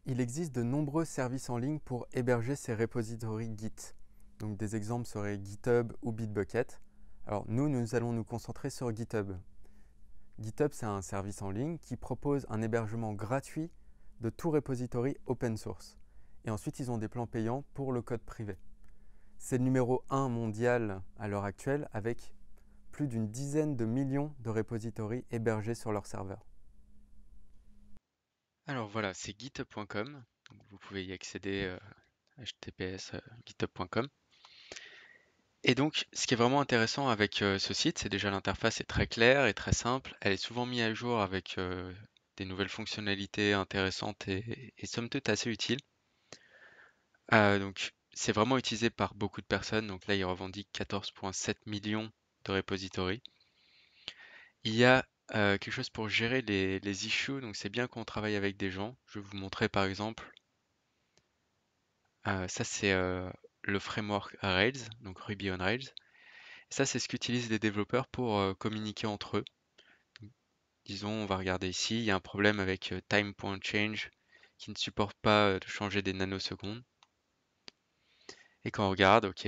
Il existe de nombreux services en ligne pour héberger ces repositories Git. Donc des exemples seraient GitHub ou Bitbucket. Alors nous allons nous concentrer sur GitHub. GitHub, c'est un service en ligne qui propose un hébergement gratuit de tout repository open source. Et ensuite, ils ont des plans payants pour le code privé. C'est le numéro 1 mondial à l'heure actuelle avec plus d'une dizaine de millions de repositories hébergés sur leur serveur. Alors voilà, c'est github.com. Vous pouvez y accéder https github.com. Et donc, ce qui est vraiment intéressant avec ce site, c'est déjà l'interface est très claire et très simple. Elle est souvent mise à jour avec des nouvelles fonctionnalités intéressantes et somme toute assez utiles. Donc, c'est vraiment utilisé par beaucoup de personnes. Donc là, il revendique 14,7 millions de repositories. Il y a quelque chose pour gérer les issues. Donc, c'est bien qu'on travaille avec des gens. Je vais vous montrer par exemple. Ça, c'est le framework Rails, donc Ruby on Rails. Ça, c'est ce qu'utilisent les développeurs pour communiquer entre eux. Disons, on va regarder ici, il y a un problème avec time.change qui ne supporte pas de changer des nanosecondes. Et quand on regarde, ok,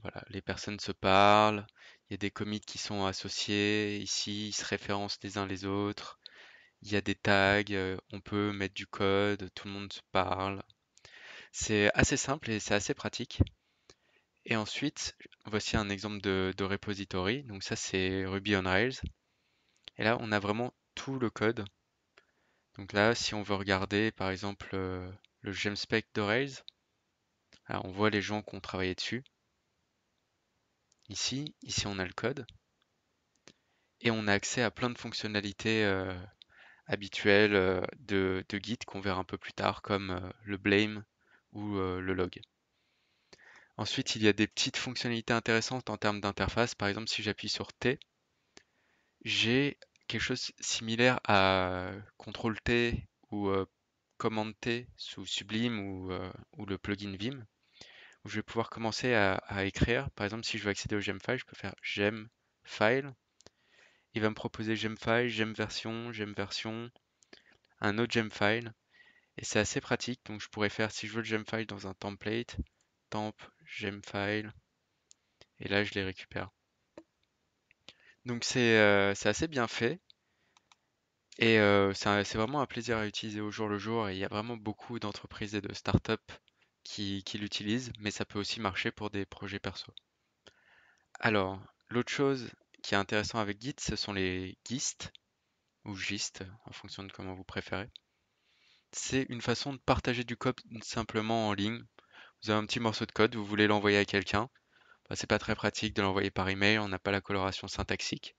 voilà, les personnes se parlent, il y a des commits qui sont associés, ici, ils se référencent les uns les autres, il y a des tags, on peut mettre du code, tout le monde se parle. C'est assez simple et c'est assez pratique. Et ensuite, voici un exemple de repository. Donc ça, c'est Ruby on Rails. Et là, on a vraiment tout le code. Donc là, si on veut regarder, par exemple, le gemspec de Rails, alors on voit les gens qui ont travaillé dessus. Ici, on a le code. Et on a accès à plein de fonctionnalités habituelles de Git qu'on verra un peu plus tard, comme le blame ou le log. Ensuite, il y a des petites fonctionnalités intéressantes en termes d'interface. Par exemple, si j'appuie sur T, j'ai quelque chose similaire à CTRL-T ou Command-T sous Sublime ou le plugin Vim, où je vais pouvoir commencer à écrire. Par exemple, si je veux accéder au gemfile, je peux faire gemfile. Il va me proposer gemfile, gemversion, un autre gemfile. Et c'est assez pratique. Donc je pourrais faire, si je veux le gemfile dans un template, temp gemfile. Et là, je les récupère. Donc c'est assez bien fait. Et c'est vraiment un plaisir à utiliser au jour le jour et il y a vraiment beaucoup d'entreprises et de startups qui l'utilisent, mais ça peut aussi marcher pour des projets perso. Alors, l'autre chose qui est intéressant avec Git, ce sont les GIST ou GIST en fonction de comment vous préférez. C'est une façon de partager du code simplement en ligne. Vous avez un petit morceau de code, vous voulez l'envoyer à quelqu'un. Bah, c'est pas très pratique de l'envoyer par email, on n'a pas la coloration syntaxique.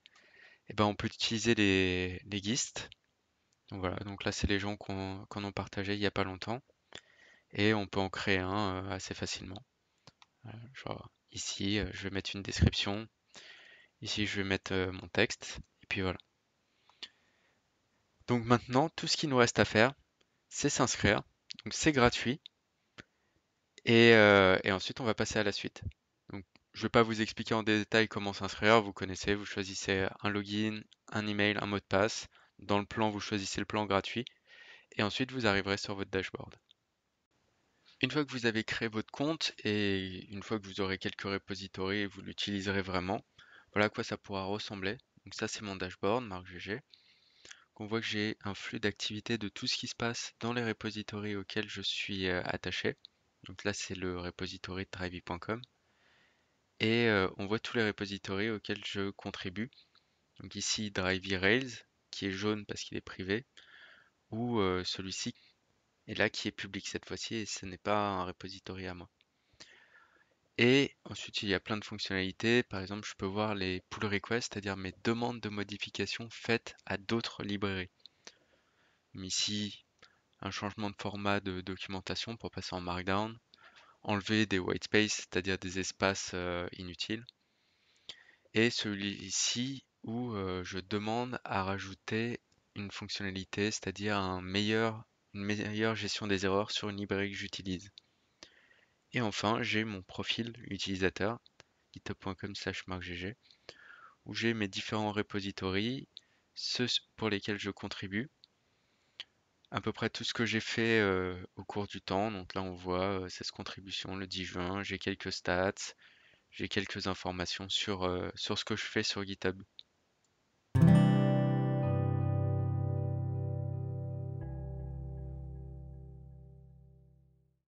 Et ben on peut utiliser les GIST. Donc voilà, donc là c'est les gens qu'on ont partagé il n'y a pas longtemps et on peut en créer un assez facilement. Genre ici, je vais mettre une description, ici je vais mettre mon texte et puis voilà. Donc maintenant, tout ce qu'il nous reste à faire, c'est s'inscrire. Donc c'est gratuit et ensuite on va passer à la suite. Donc je ne vais pas vous expliquer en détail comment s'inscrire, vous connaissez, vous choisissez un login, un email, un mot de passe. Dans le plan, vous choisissez le plan gratuit et ensuite vous arriverez sur votre dashboard. Une fois que vous avez créé votre compte et une fois que vous aurez quelques repositories et vous l'utiliserez vraiment, voilà à quoi ça pourra ressembler. Donc ça c'est mon dashboard, Marc GG. On voit que j'ai un flux d'activité de tout ce qui se passe dans les repositories auxquels je suis attaché. Donc là c'est le repository de drivey.com et on voit tous les repositories auxquels je contribue. Donc ici Drivey Rails qui est jaune parce qu'il est privé ou celui-ci est là qui est public cette fois-ci et ce n'est pas un repository à moi. Et ensuite, il y a plein de fonctionnalités. Par exemple, je peux voir les pull requests, c'est-à-dire mes demandes de modification faites à d'autres librairies. Comme ici, un changement de format de documentation pour passer en Markdown, enlever des white space, c'est-à-dire des espaces inutiles. Et celui-ci où je demande à rajouter une fonctionnalité, c'est-à-dire une meilleure gestion des erreurs sur une librairie que j'utilise. Et enfin, j'ai mon profil utilisateur, github.com/markgg, où j'ai mes différents repositories, ceux pour lesquels je contribue, à peu près tout ce que j'ai fait au cours du temps. Donc là, on voit 16 contributions le 10 juin. J'ai quelques stats, j'ai quelques informations sur ce que je fais sur GitHub.